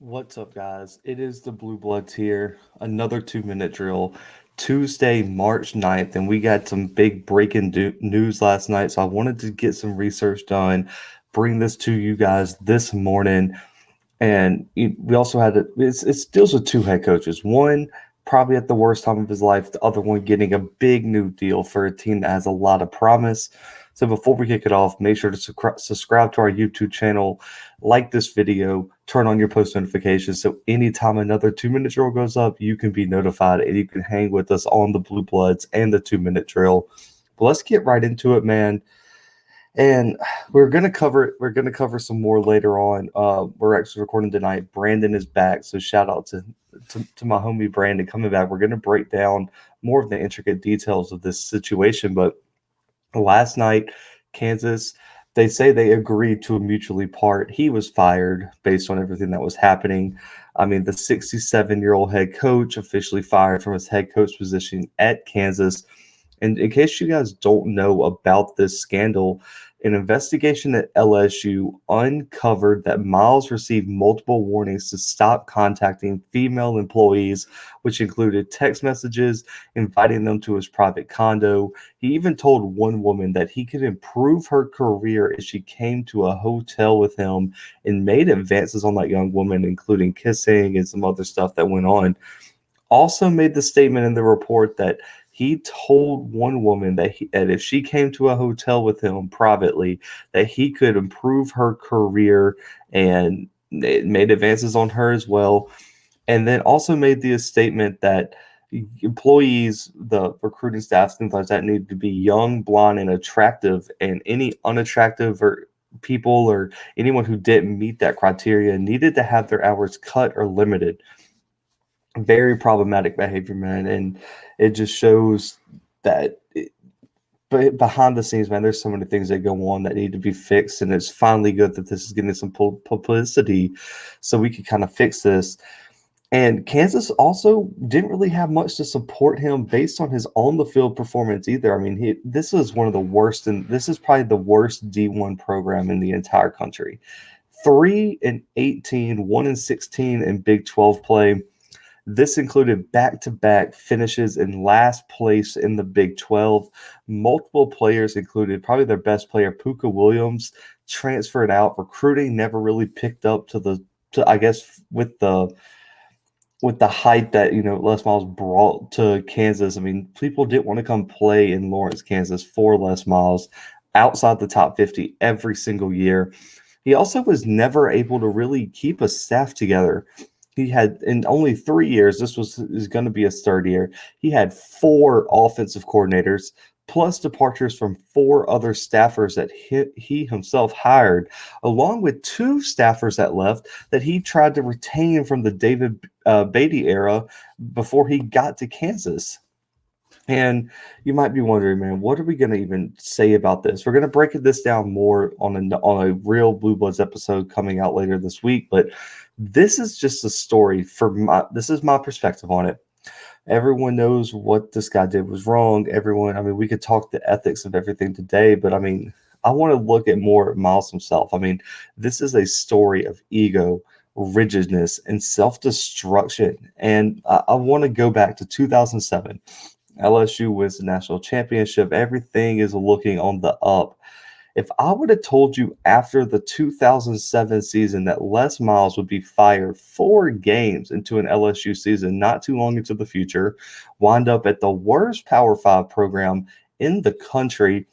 What's up, guys? It is the Bluebloods here. Another 2 minute drill. Tuesday, March 9th, and we got some big breaking news last night. So I wanted to get some research done, bring this to you guys this morning. And we also had it deals with two head coaches. One probably at the worst time of his life, the other one getting a big new deal for a team that has a lot of promise. So before we kick it off, make sure to subscribe to our YouTube channel, like this video, turn on your post notifications so anytime another 2 minute drill goes up, you can be notified and you can hang with us on the Blue Bloods and the 2 minute drill. But let's get right into it, man. And we're gonna cover some more later on. We're actually recording tonight. Brandon is back, so shout out to my homie Brandon coming back. We're gonna break down more of the intricate details of this situation. But last night, Kansas, they say they agreed to a mutually part. He was fired based on everything that was happening. I mean, the 67-year-old head coach officially fired from his head coach position at Kansas. And in case you guys don't know about this scandal, an investigation at LSU uncovered that Miles received multiple warnings to stop contacting female employees, which included text messages inviting them to his private condo. He even told one woman that he could improve her career if she came to a hotel with him and made advances on that young woman, including kissing and some other stuff that went on. Also made the statement in the report that he told one woman that if she came to a hotel with him privately, that he could improve her career and it made advances on her as well. And then also made the statement that employees, the recruiting staff, things like that, need to be young, blonde, and attractive. And any unattractive or people or anyone who didn't meet that criteria needed to have their hours cut or limited. Very problematic behavior, man, and it just shows that but behind the scenes, man, there's so many things that go on that need to be fixed, and it's finally good that this is getting some publicity, so we can kind of fix this. And Kansas also didn't really have much to support him based on his on the field performance either. I mean, this is one of the worst, and this is probably the worst D1 program in the entire country. 3-18, 1-16 in Big 12 play. This included back-to-back finishes in last place in the Big 12. Multiple players included probably their best player, Puka Williams, transferred out. Recruiting never really picked up to I guess with the hype that Les Miles brought to Kansas. I mean, people didn't want to come play in Lawrence, Kansas for Les Miles outside the top 50 every single year. He also was never able to really keep a staff together. He had in only 3 years, this is going to be his third year. He had four offensive coordinators, plus departures from four other staffers that he himself hired, along with two staffers that left that he tried to retain from the David Beatty era before he got to Kansas. And you might be wondering, man, what are we going to even say about this? We're going to break this down more on a real Blue Bloods episode coming out later this week. But this is just a story this is my perspective on it. Everyone knows what this guy did was wrong. Everyone, I mean, we could talk the ethics of everything today, but I mean, I want to look at more at Miles himself. I mean, this is a story of ego, rigidness, and self-destruction. And I want to go back to 2007. LSU wins the national championship. Everything is looking on the up. If I would have told you after the 2007 season that Les Miles would be fired 4 games into an LSU season, not too long into the future, wind up at the worst Power 5 program in the country,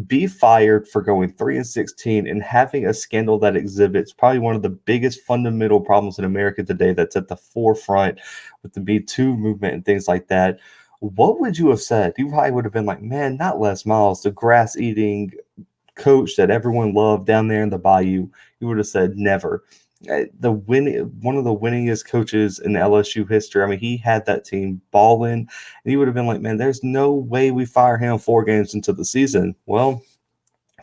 be fired for going 3-16 and having a scandal that exhibits probably one of the biggest fundamental problems in America today that's at the forefront with the Me Too movement and things like that, what would you have said? You probably would have been like, man, not Les Miles, the grass eating coach that everyone loved down there in the bayou. You would have said never. One of the winningest coaches in LSU history. I mean, he had that team balling, and you would have been like, man, there's no way we fire him 4 games into the season. Well,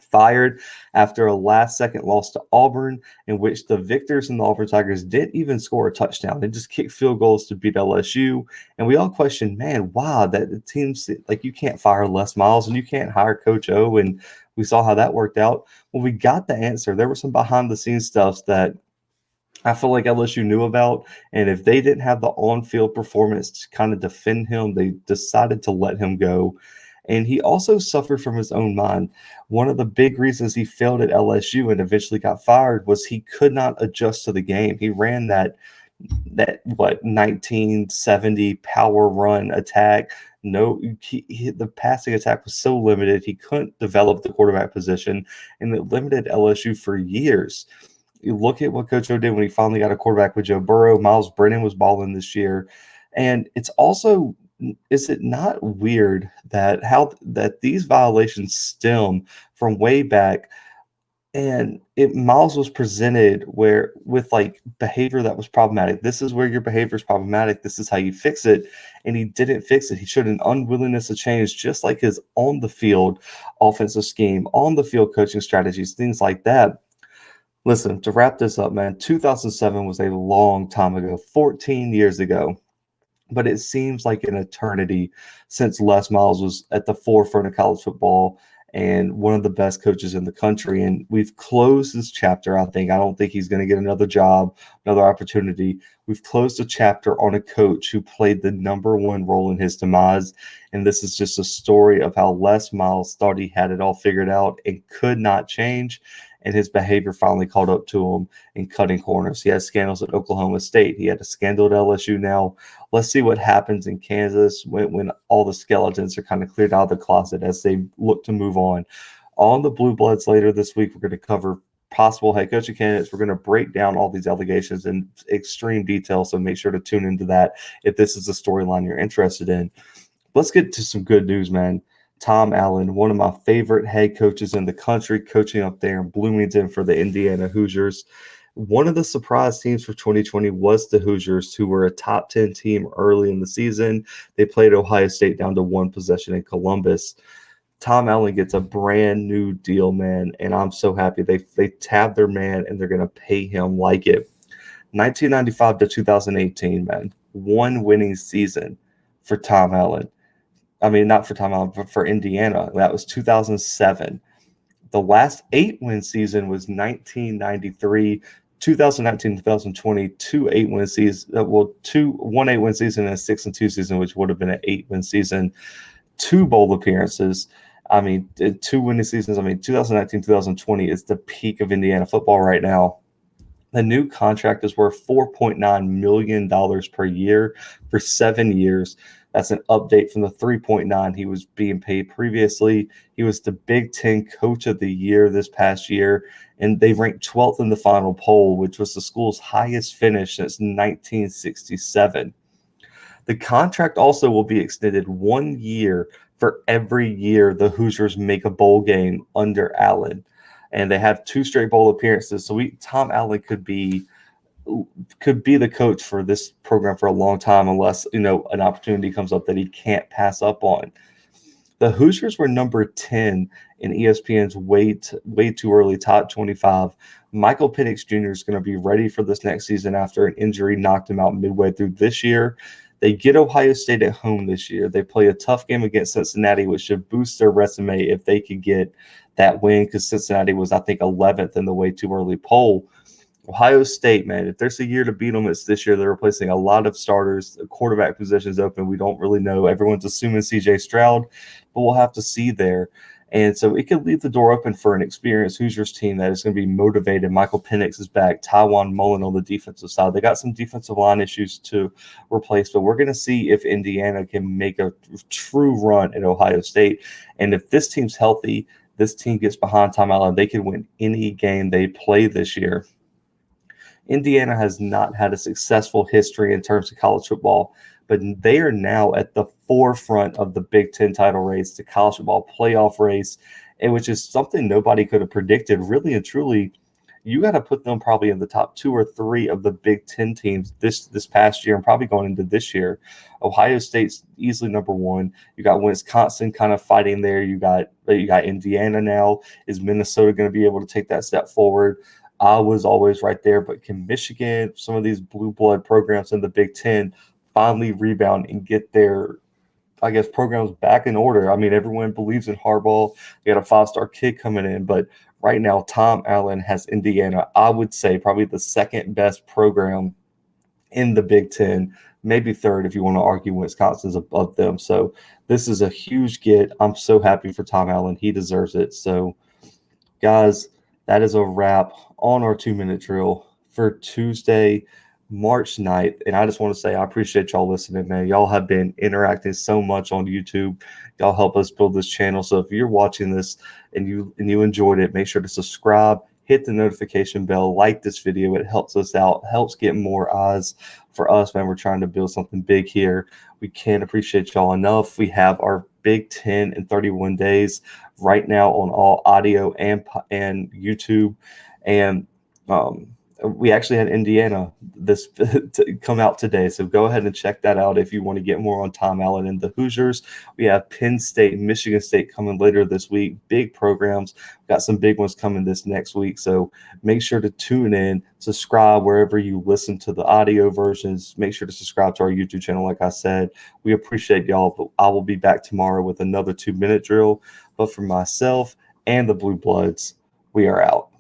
fired after a last second loss to Auburn, in which the victors and the Auburn Tigers didn't even score a touchdown. They just kicked field goals to beat LSU. And we all questioned, man, wow, that the team's like, you can't fire Les Miles and you can't hire Coach O. And we saw how that worked out. Well, we got the answer. There was some behind the scenes stuff that I feel like LSU knew about, and if they didn't have the on-field performance to kind of defend him, they decided to let him go. And he also suffered from his own mind. One of the big reasons he failed at LSU and eventually got fired was he could not adjust to the game. He ran that what 1970 power run attack. No, the passing attack was so limited. He couldn't develop the quarterback position, and it limited LSU for years. You look at what Coach O did when he finally got a quarterback with Joe Burrow. Miles Brennan was balling this year, and it's also, is it not weird that how that these violations stem from way back, and Miles was presented where with like behavior that was problematic. This is where your behavior is problematic. This is how you fix it, and he didn't fix it. He showed an unwillingness to change, just like his on the field offensive scheme, on the field coaching strategies, things like that. Listen, to wrap this up, man, 2007 was a long time ago, 14 years ago, but it seems like an eternity since Les Miles was at the forefront of college football and one of the best coaches in the country. And we've closed this chapter, I think. I don't think he's going to get another job, another opportunity. We've closed a chapter on a coach who played the number one role in his demise. And this is just a story of how Les Miles thought he had it all figured out and could not change. And his behavior finally caught up to him in cutting corners. He had scandals at Oklahoma State. He had a scandal at LSU now. Let's see what happens in Kansas when all the skeletons are kind of cleared out of the closet as they look to move on. On the Blue Bloods later this week, we're going to cover possible head coaching candidates. We're going to break down all these allegations in extreme detail, so make sure to tune into that if this is a storyline you're interested in. Let's get to some good news, man. Tom Allen, one of my favorite head coaches in the country, coaching up there in Bloomington for the Indiana Hoosiers. One of the surprise teams for 2020 was the Hoosiers, who were a top 10 team early in the season. They played Ohio State down to one possession in Columbus. Tom Allen gets a brand new deal, man, and I'm so happy. They tabbed their man, and they're going to pay him like it. 1995 to 2018, man, one winning season for Tom Allen. I mean, not for Tom Allen, but for Indiana. That was 2007. The last 8-win season was 1993, 2019, 2020, two 8-win seasons. One 8-win season and a 6-2 season, which would have been an 8-win season. Two bowl appearances. I mean, two winning seasons. I mean, 2019, 2020 is the peak of Indiana football right now. The new contract is worth $4.9 million per year for 7 years. That's an update from the 3.9 he was being paid previously. He was the Big Ten Coach of the Year this past year, and they ranked 12th in the final poll, which was the school's highest finish since 1967. The contract also will be extended 1 year for every year the Hoosiers make a bowl game under Allen. And they have two straight bowl appearances. So Tom Allen could be the coach for this program for a long time, unless an opportunity comes up that he can't pass up on. The Hoosiers were number 10 in ESPN's way too early top 25. Michael Penix Jr. is going to be ready for this next season after an injury knocked him out midway through this year. They get Ohio State at home this year. They play a tough game against Cincinnati, which should boost their resume if they could get that win, because Cincinnati was, I think, 11th in the way too early poll. Ohio State, man, if there's a year to beat them, it's this year. They're replacing a lot of starters. The quarterback position is open. We don't really know. Everyone's assuming C.J. Stroud, but we'll have to see there. And so it could leave the door open for an experienced Hoosiers team that is going to be motivated. Michael Penix is back. Tywan Mullen on the defensive side. They got some defensive line issues to replace, but we're going to see if Indiana can make a true run at Ohio State. And if this team's healthy, this team gets behind Tom Allen, they can win any game they play this year. Indiana has not had a successful history in terms of college football, but they are now at the forefront of the Big Ten title race, the college football playoff race, and which is something nobody could have predicted. Really and truly, you got to put them probably in the top 2 or 3 of the Big Ten teams this past year and probably going into this year. Ohio State's easily number 1. You got Wisconsin kind of fighting there. You got Indiana now. Is Minnesota going to be able to take that step forward? I was always right there, but can Michigan, some of these blue blood programs in the Big Ten, finally rebound and get their I guess, programs back in order. I mean, everyone believes in Harbaugh. You got a five-star kid coming in, but right now, Tom Allen has Indiana, I would say, probably the second best program in the Big Ten, maybe third if you want to argue Wisconsin's above them. So this is a huge get. I'm so happy for Tom Allen. He deserves it. So, guys, that is a wrap on our 2 minute drill for Tuesday, March 9th. And I just want to say I appreciate y'all listening, man. Y'all have been interacting so much on YouTube. Y'all help us build this channel. So if you're watching this and you enjoyed it, make sure to subscribe, hit the notification bell, like this video. It helps us out, helps get more eyes for us, man. We're trying to build something big here. We can't appreciate y'all enough. We have our Big 10 in 31 days right now on all audio and YouTube, and um, we actually had Indiana this to come out today. So go ahead and check that out if you want to get more on Tom Allen and the Hoosiers. We have Penn State, Michigan State coming later this week. Big programs. Got some big ones coming this next week. So make sure to tune in, subscribe wherever you listen to the audio versions. Make sure to subscribe to our YouTube channel. Like I said, we appreciate y'all. But I will be back tomorrow with another 2 minute drill. But for myself and the Blue Bloods, we are out.